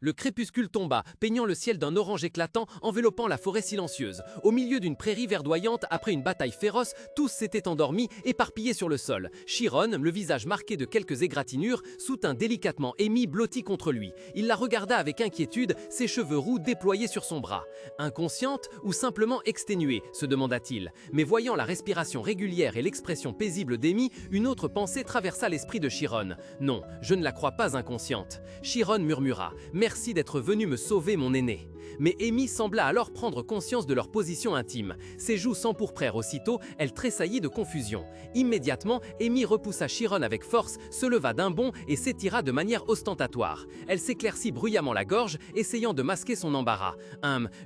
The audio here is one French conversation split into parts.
Le crépuscule tomba, peignant le ciel d'un orange éclatant, enveloppant la forêt silencieuse. Au milieu d'une prairie verdoyante, après une bataille féroce, tous s'étaient endormis, éparpillés sur le sol. Chiron, le visage marqué de quelques égratignures, soutint délicatement Amy blottie contre lui. Il la regarda avec inquiétude, ses cheveux roux déployés sur son bras. Inconsciente ou simplement exténuée, se demanda-t-il. Mais voyant la respiration régulière et l'expression paisible d'Amy, une autre pensée traversa l'esprit de Chiron. Non, je ne la crois pas inconsciente. Chiron murmura. Merci d'être venu me sauver, mon aîné. Mais Amy sembla alors prendre conscience de leur position intime. Ses joues s'empourprèrent aussitôt, elle tressaillit de confusion. Immédiatement, Amy repoussa Chiron avec force, se leva d'un bond et s'étira de manière ostentatoire. Elle s'éclaircit bruyamment la gorge, essayant de masquer son embarras.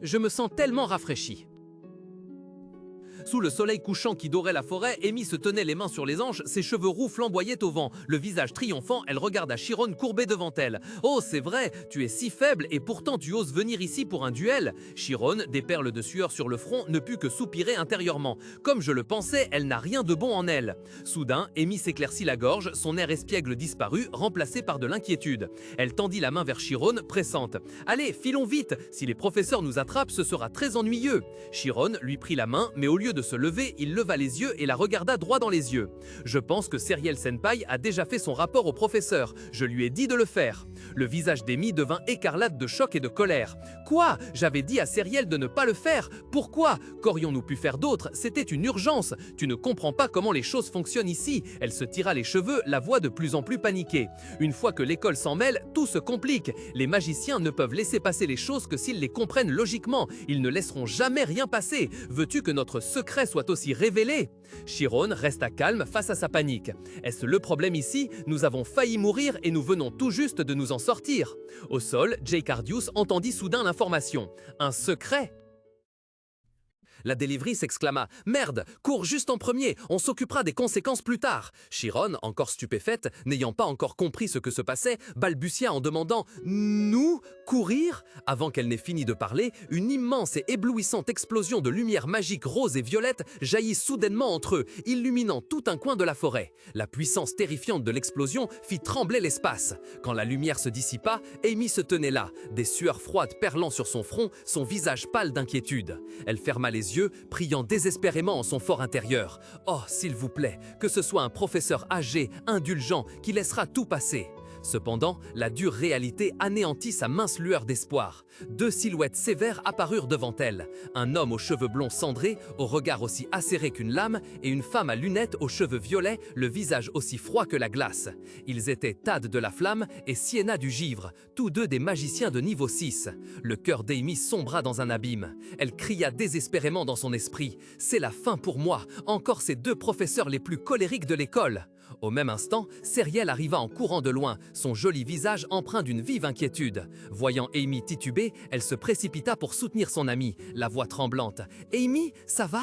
Je me sens tellement rafraîchie. Sous le soleil couchant qui dorait la forêt, Amy se tenait les mains sur les hanches, ses cheveux roux flamboyaient au vent. Le visage triomphant, elle regarda Chiron courbé devant elle. « Oh, c'est vrai, tu es si faible et pourtant tu oses venir ici pour un duel ?» Chiron, des perles de sueur sur le front, ne put que soupirer intérieurement. Comme je le pensais, elle n'a rien de bon en elle. Soudain, Amy s'éclaircit la gorge, son air espiègle disparut, remplacé par de l'inquiétude. Elle tendit la main vers Chiron, pressante. « Allez, filons vite, si les professeurs nous attrapent, ce sera très ennuyeux. » Chiron lui prit la main, mais au lieu de se lever, il leva les yeux et la regarda droit dans les yeux. « Je pense que Seriel Senpai a déjà fait son rapport au professeur. Je lui ai dit de le faire. » Le visage d'Amy devint écarlate de choc et de colère. « Quoi? J'avais dit à Seriel de ne pas le faire. Pourquoi? Qu'aurions-nous pu faire d'autre? C'était une urgence. Tu ne comprends pas comment les choses fonctionnent ici. » Elle se tira les cheveux, la voix de plus en plus paniquée. Une fois que l'école s'en mêle, tout se complique. Les magiciens ne peuvent laisser passer les choses que s'ils les comprennent logiquement. Ils ne laisseront jamais rien passer. Veux-tu que notre secret soit aussi révélé? Chiron resta calme face à sa panique. Est-ce le problème ici? Nous avons failli mourir et nous venons tout juste de nous en sortir. Au sol, Jake Ardius entendit soudain l'information. Un secret? La Delivery s'exclama « Merde, cours juste en premier, on s'occupera des conséquences plus tard !» Chiron, encore stupéfaite, n'ayant pas encore compris ce que se passait, balbutia en demandant « Nous? Courir ?» Avant qu'elle n'ait fini de parler, une immense et éblouissante explosion de lumière magique rose et violette jaillit soudainement entre eux, illuminant tout un coin de la forêt. La puissance terrifiante de l'explosion fit trembler l'espace. Quand la lumière se dissipa, Amy se tenait là, des sueurs froides perlant sur son front, son visage pâle d'inquiétude. Elle ferma les yeux, priant désespérément en son fort intérieur. « Oh, s'il vous plaît, que ce soit un professeur âgé, indulgent, qui laissera tout passer. » Cependant, la dure réalité anéantit sa mince lueur d'espoir. Deux silhouettes sévères apparurent devant elle. Un homme aux cheveux blonds cendrés, au regard aussi acéré qu'une lame, et une femme à lunettes aux cheveux violets, le visage aussi froid que la glace. Ils étaient Tad de la Flamme et Sienna du Givre, tous deux des magiciens de niveau 6. Le cœur d'Amy sombra dans un abîme. Elle cria désespérément dans son esprit « C'est la fin pour moi, encore ces deux professeurs les plus colériques de l'école !» Au même instant, Seriel arriva en courant de loin, son joli visage empreint d'une vive inquiétude. Voyant Amy tituber, elle se précipita pour soutenir son amie, la voix tremblante. « Amy, ça va ?»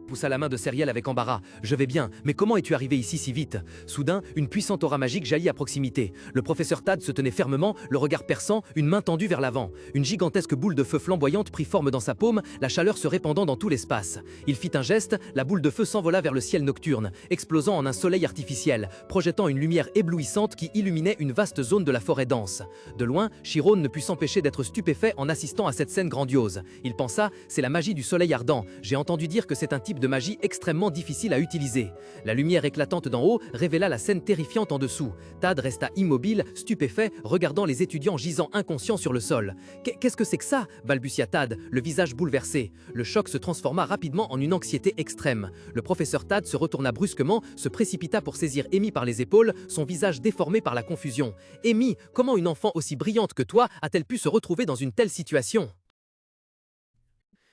Poussa la main de Seriel avec embarras. « Je vais bien, mais comment es-tu arrivé ici si vite ?» Soudain, une puissante aura magique jaillit à proximité. Le professeur Tad se tenait fermement, le regard perçant, une main tendue vers l'avant. Une gigantesque boule de feu flamboyante prit forme dans sa paume, la chaleur se répandant dans tout l'espace. Il fit un geste, la boule de feu s'envola vers le ciel nocturne, explosant en un soleil artificiel, projetant une lumière éblouissante qui illuminait une vaste zone de la forêt dense. De loin, Chiron ne put s'empêcher d'être stupéfait en assistant à cette scène grandiose. Il pensa « C'est la magie du soleil ardent. J'ai entendu dire que c'est un type de magie extrêmement difficile à utiliser. » La lumière éclatante d'en haut révéla la scène terrifiante en dessous. Tad resta immobile, stupéfait, regardant les étudiants gisant inconscients sur le sol. « Qu'est-ce que c'est que ça ?» balbutia Tad, le visage bouleversé. Le choc se transforma rapidement en une anxiété extrême. Le professeur Tad se retourna brusquement, se précipita pour saisir Amy par les épaules, son visage déformé par la confusion. « Amy, comment une enfant aussi brillante que toi a-t-elle pu se retrouver dans une telle situation ?»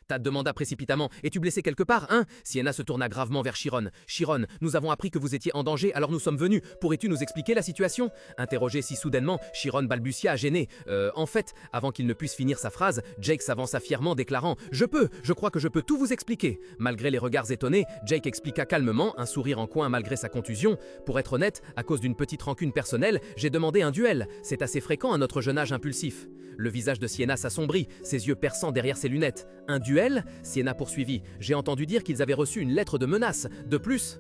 Tad demanda précipitamment « Es-tu blessé quelque part, hein ?» Sienna se tourna gravement vers Chiron. « Chiron, nous avons appris que vous étiez en danger, alors nous sommes venus. Pourrais-tu nous expliquer la situation ?» Interrogé si soudainement, Chiron balbutia gêné. En fait, avant qu'il ne puisse finir sa phrase, Jake s'avança fièrement déclarant « je crois que je peux tout vous expliquer. » Malgré les regards étonnés, Jake expliqua calmement, un sourire en coin malgré sa contusion. « Pour être honnête, à cause d'une petite rancune personnelle, j'ai demandé un duel. C'est assez fréquent à notre jeune âge impulsif. » Le visage de Sienna s'assombrit, ses yeux perçants derrière ses lunettes. « Un duel ?» Sienna poursuivit. « J'ai entendu dire qu'ils avaient reçu une lettre de menace. De plus... »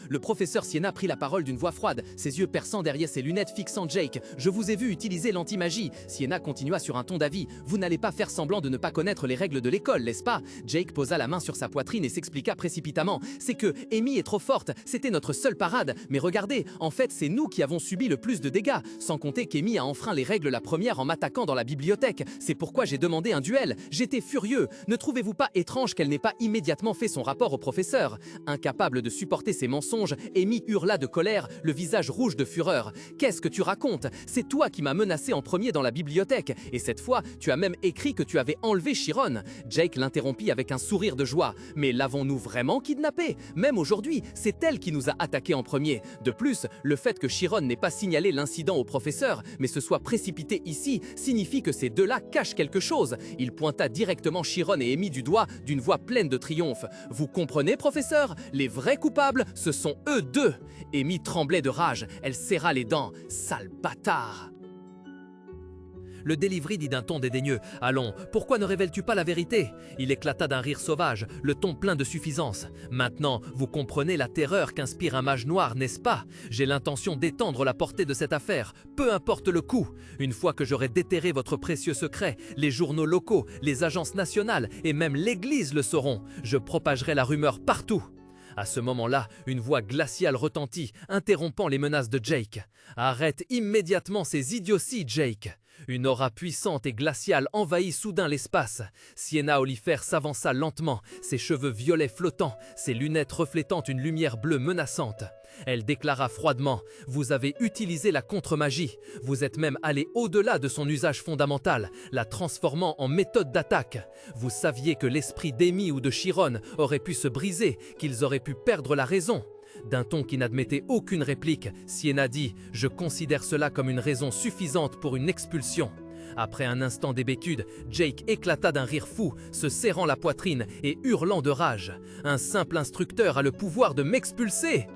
Le professeur Sienna prit la parole d'une voix froide, ses yeux perçants derrière ses lunettes fixant Jake. « Je vous ai vu utiliser l'anti-magie. » Sienna continua sur un ton d'avis. « Vous n'allez pas faire semblant de ne pas connaître les règles de l'école, n'est-ce pas ?» Jake posa la main sur sa poitrine et s'expliqua précipitamment. « C'est que Amy est trop forte, c'était notre seule parade. Mais regardez, en fait c'est nous qui avons subi le plus de dégâts. Sans compter qu'Amy a enfreint les règles la première en m'attaquant dans la bibliothèque. C'est pourquoi j'ai demandé un duel. J'étais furieux. Ne trouvez-vous pas étrange qu'elle n'ait pas immédiatement fait son rapport au professeur ?» Incapable de supporter ses mensonges, Amy hurla de colère, le visage rouge de fureur. « Qu'est-ce que tu racontes? C'est toi qui m'as menacé en premier dans la bibliothèque. Et cette fois, tu as même écrit que tu avais enlevé Chiron. » Jake l'interrompit avec un sourire de joie. « Mais l'avons-nous vraiment kidnappée? Même aujourd'hui, c'est elle qui nous a attaqués en premier. De plus, le fait que Chiron n'ait pas signalé l'incident au professeur, mais se soit précipité ici, signifie que ces deux-là cachent quelque chose. » Il pointa directement Chiron et Amy du doigt d'une voix pleine de triomphe. « Vous comprenez, professeur? Les vrais coupables, ce sont eux deux. » Amy tremblait de rage. Elle serra les dents. « Sale bâtard !» Le délivry dit d'un ton dédaigneux. « Allons, pourquoi ne révèles-tu pas la vérité ?» Il éclata d'un rire sauvage, le ton plein de suffisance. « Maintenant, vous comprenez la terreur qu'inspire un mage noir, n'est-ce pas? J'ai l'intention d'étendre la portée de cette affaire, peu importe le coût. Une fois que j'aurai déterré votre précieux secret, les journaux locaux, les agences nationales et même l'Église le sauront. Je propagerai la rumeur partout. » À ce moment-là, une voix glaciale retentit, interrompant les menaces de Jake. « Arrête immédiatement ces idioties, Jake !» Une aura puissante et glaciale envahit soudain l'espace. Sienna Oliver s'avança lentement, ses cheveux violets flottants, ses lunettes reflétant une lumière bleue menaçante. Elle déclara froidement « Vous avez utilisé la contre-magie. Vous êtes même allé au-delà de son usage fondamental, la transformant en méthode d'attaque. Vous saviez que l'esprit d'Amy ou de Chiron aurait pu se briser, qu'ils auraient pu perdre la raison. » D'un ton qui n'admettait aucune réplique, Sienna dit « Je considère cela comme une raison suffisante pour une expulsion. » Après un instant d'hébétude, Jake éclata d'un rire fou, se serrant la poitrine et hurlant de rage. « Un simple instructeur a le pouvoir de m'expulser !»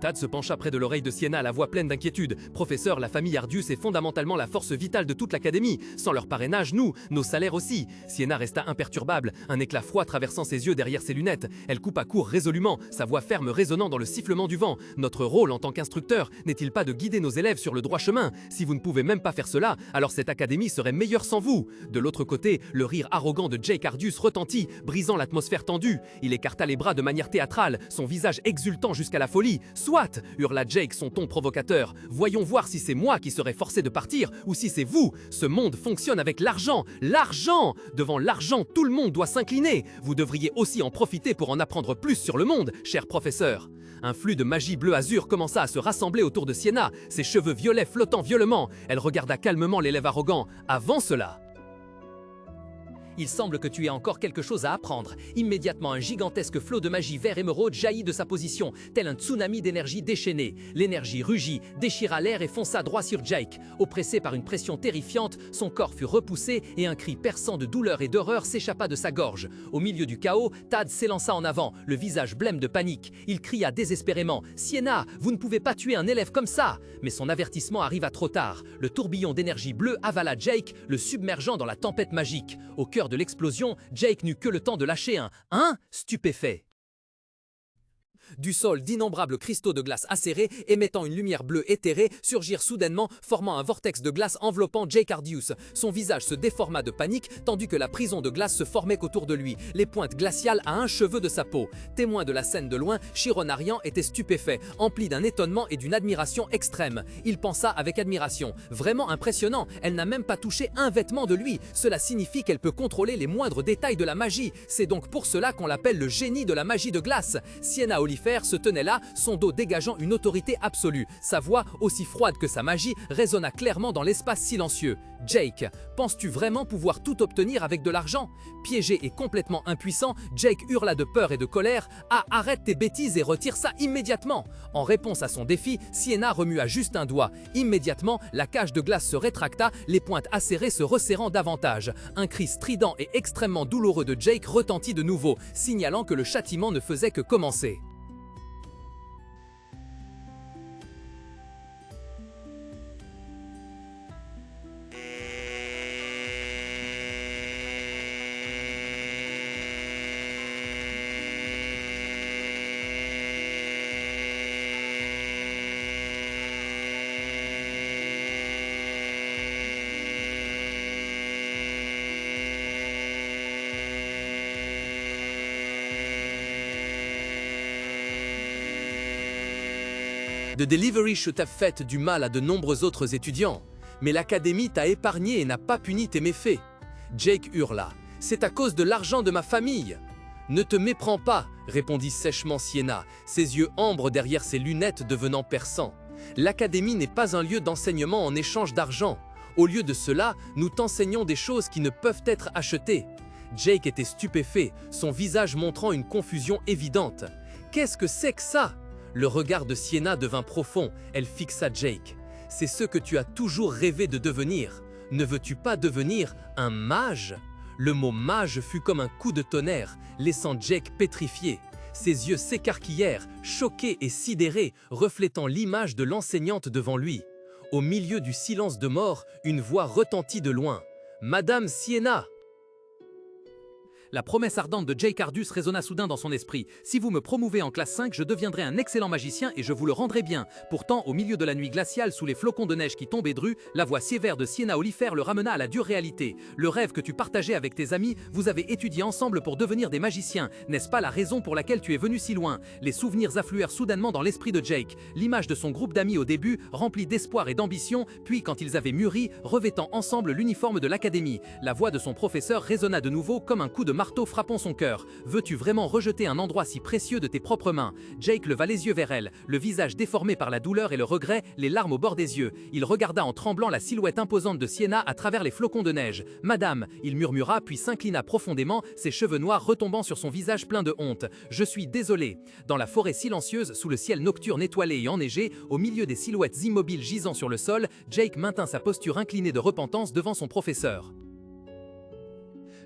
Tad se pencha près de l'oreille de Sienna à la voix pleine d'inquiétude. « Professeur, la famille Ardius est fondamentalement la force vitale de toute l'académie. Sans leur parrainage, nous, nos salaires aussi. » Sienna resta imperturbable, un éclat froid traversant ses yeux derrière ses lunettes. Elle coupa court résolument, sa voix ferme résonnant dans le sifflement du vent. « Notre rôle en tant qu'instructeur n'est-il pas de guider nos élèves sur le droit chemin? Si vous ne pouvez même pas faire cela, alors cette académie serait meilleure sans vous. » De l'autre côté, le rire arrogant de Jake Ardius retentit, brisant l'atmosphère tendue. Il écarta les bras de manière théâtrale, son visage exultant jusqu'à la folie. « Soit !» hurla Jake, son ton provocateur. « Voyons voir si c'est moi qui serai forcé de partir ou si c'est vous. Ce monde fonctionne avec l'argent. L'argent! Devant l'argent, tout le monde doit s'incliner. Vous devriez aussi en profiter pour en apprendre plus sur le monde, cher professeur. » Un flux de magie bleu-azur commença à se rassembler autour de Sienna, ses cheveux violets flottant violemment. Elle regarda calmement l'élève arrogant. Avant cela, il semble que tu aies encore quelque chose à apprendre. Immédiatement, un gigantesque flot de magie vert émeraude jaillit de sa position, tel un tsunami d'énergie déchaînée. L'énergie rugit, déchira l'air et fonça droit sur Jake. Oppressé par une pression terrifiante, son corps fut repoussé et un cri perçant de douleur et d'horreur s'échappa de sa gorge. Au milieu du chaos, Tad s'élança en avant, le visage blême de panique. Il cria désespérément « Sienna, vous ne pouvez pas tuer un élève comme ça !» Mais son avertissement arriva trop tard. Le tourbillon d'énergie bleue avala Jake, le submergeant dans la tempête magique. Au cœur de l'explosion, Jake n'eut que le temps de lâcher un « stupéfait ». Du sol, d'innombrables cristaux de glace acérés, émettant une lumière bleue éthérée, surgirent soudainement, formant un vortex de glace enveloppant Jake Ardius. Son visage se déforma de panique, tandis que la prison de glace se formait autour de lui, les pointes glaciales à un cheveu de sa peau. Témoin de la scène de loin, Chiron Arian était stupéfait, empli d'un étonnement et d'une admiration extrême. Il pensa avec admiration. Vraiment impressionnant, elle n'a même pas touché un vêtement de lui. Cela signifie qu'elle peut contrôler les moindres détails de la magie. C'est donc pour cela qu'on l'appelle le génie de la magie de glace. Sienna Oliver se tenait là, son dos dégageant une autorité absolue. Sa voix, aussi froide que sa magie, résonna clairement dans l'espace silencieux. « Jake, penses-tu vraiment pouvoir tout obtenir avec de l'argent ?» Piégé et complètement impuissant, Jake hurla de peur et de colère « Ah, arrête tes bêtises et retire ça immédiatement !» En réponse à son défi, Sienna remua juste un doigt. Immédiatement, la cage de glace se rétracta, les pointes acérées se resserrant davantage. Un cri strident et extrêmement douloureux de Jake retentit de nouveau, signalant que le châtiment ne faisait que commencer. The delivery should have fait du mal à de nombreux autres étudiants, mais l'académie t'a épargné et n'a pas puni tes méfaits. Jake hurla. C'est à cause de l'argent de ma famille. Ne te méprends pas, répondit sèchement Sienna, ses yeux ambres derrière ses lunettes devenant perçants. L'académie n'est pas un lieu d'enseignement en échange d'argent. Au lieu de cela, nous t'enseignons des choses qui ne peuvent être achetées. Jake était stupéfait, son visage montrant une confusion évidente. Qu'est-ce que c'est que ça? Le regard de Sienna devint profond, elle fixa Jake. C'est ce que tu as toujours rêvé de devenir. Ne veux-tu pas devenir un mage? Le mot mage fut comme un coup de tonnerre, laissant Jake pétrifié. Ses yeux s'écarquillèrent, choqués et sidérés, reflétant l'image de l'enseignante devant lui. Au milieu du silence de mort, une voix retentit de loin. « Madame Sienna !» La promesse ardente de Jake Ardus résonna soudain dans son esprit. « Si vous me promouvez en classe 5, je deviendrai un excellent magicien et je vous le rendrai bien. » Pourtant, au milieu de la nuit glaciale, sous les flocons de neige qui tombaient dru, la voix sévère de Sienna Oliphère le ramena à la dure réalité. Le rêve que tu partageais avec tes amis, vous avez étudié ensemble pour devenir des magiciens. N'est-ce pas la raison pour laquelle tu es venu si loin? Les souvenirs affluèrent soudainement dans l'esprit de Jake. L'image de son groupe d'amis au début, rempli d'espoir et d'ambition, puis quand ils avaient mûri, revêtant ensemble l'uniforme de l'académie. La voix de son professeur résonna de nouveau comme un coup de marteau frappant son cœur. Veux-tu vraiment rejeter un endroit si précieux de tes propres mains? Jake leva les yeux vers elle, le visage déformé par la douleur et le regret, les larmes au bord des yeux. Il regarda en tremblant la silhouette imposante de Sienna à travers les flocons de neige. « Madame !» il murmura puis s'inclina profondément, ses cheveux noirs retombant sur son visage plein de honte. « Je suis désolé. » Dans la forêt silencieuse, sous le ciel nocturne étoilé et enneigé, au milieu des silhouettes immobiles gisant sur le sol, Jake maintint sa posture inclinée de repentance devant son professeur.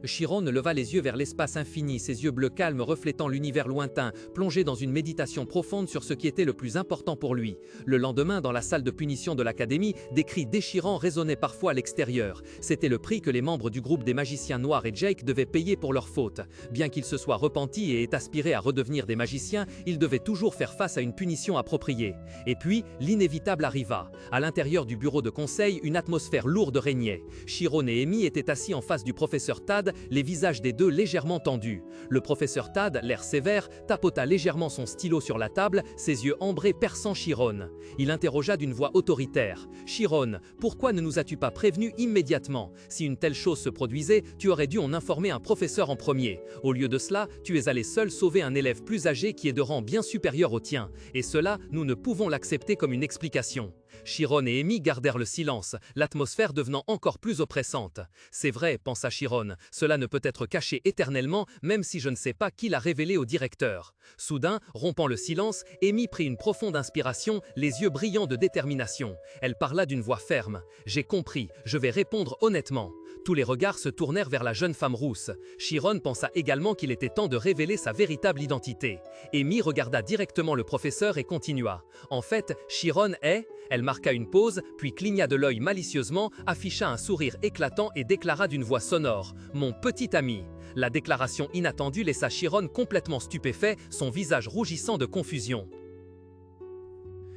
Chiron leva les yeux vers l'espace infini, ses yeux bleus calmes reflétant l'univers lointain, plongé dans une méditation profonde sur ce qui était le plus important pour lui. Le lendemain, dans la salle de punition de l'académie, des cris déchirants résonnaient parfois à l'extérieur. C'était le prix que les membres du groupe des magiciens noirs et Jake devaient payer pour leur faute. Bien qu'ils se soient repentis et aient aspiré à redevenir des magiciens, ils devaient toujours faire face à une punition appropriée. Et puis, l'inévitable arriva. À l'intérieur du bureau de conseil, une atmosphère lourde régnait. Chiron et Amy étaient assis en face du professeur Tad, les visages des deux légèrement tendus. Le professeur Tad, l'air sévère, tapota légèrement son stylo sur la table, ses yeux ambrés perçant Chiron. Il interrogea d'une voix autoritaire. « Chiron, pourquoi ne nous as-tu pas prévenus immédiatement? Si une telle chose se produisait, tu aurais dû en informer un professeur en premier. Au lieu de cela, tu es allé seul sauver un élève plus âgé qui est de rang bien supérieur au tien. Et cela, nous ne pouvons l'accepter comme une explication. » Chiron et Amy gardèrent le silence, l'atmosphère devenant encore plus oppressante. « C'est vrai, pensa Chiron, cela ne peut être caché éternellement, même si je ne sais pas qui l'a révélé au directeur. » Soudain, rompant le silence, Amy prit une profonde inspiration, les yeux brillants de détermination. Elle parla d'une voix ferme. « J'ai compris, je vais répondre honnêtement. » Tous les regards se tournèrent vers la jeune femme rousse. Chiron pensa également qu'il était temps de révéler sa véritable identité. Amy regarda directement le professeur et continua. « En fait, Chiron est… » Elle marqua une pause, puis cligna de l'œil malicieusement, afficha un sourire éclatant et déclara d'une voix sonore « Mon petit ami !» La déclaration inattendue laissa Chiron complètement stupéfait, son visage rougissant de confusion.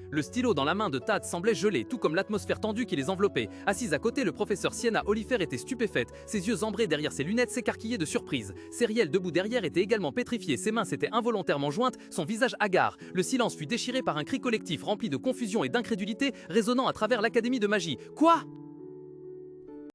Le stylo dans la main de Tad semblait gelé, tout comme l'atmosphère tendue qui les enveloppait. Assise à côté, le professeur Sienna Oliphère était stupéfaite. Ses yeux ambrés derrière ses lunettes s'écarquillaient de surprise. Cériel, debout derrière, était également pétrifié. Ses mains s'étaient involontairement jointes, son visage hagard. Le silence fut déchiré par un cri collectif rempli de confusion et d'incrédulité, résonnant à travers l'académie de magie. « Quoi ?»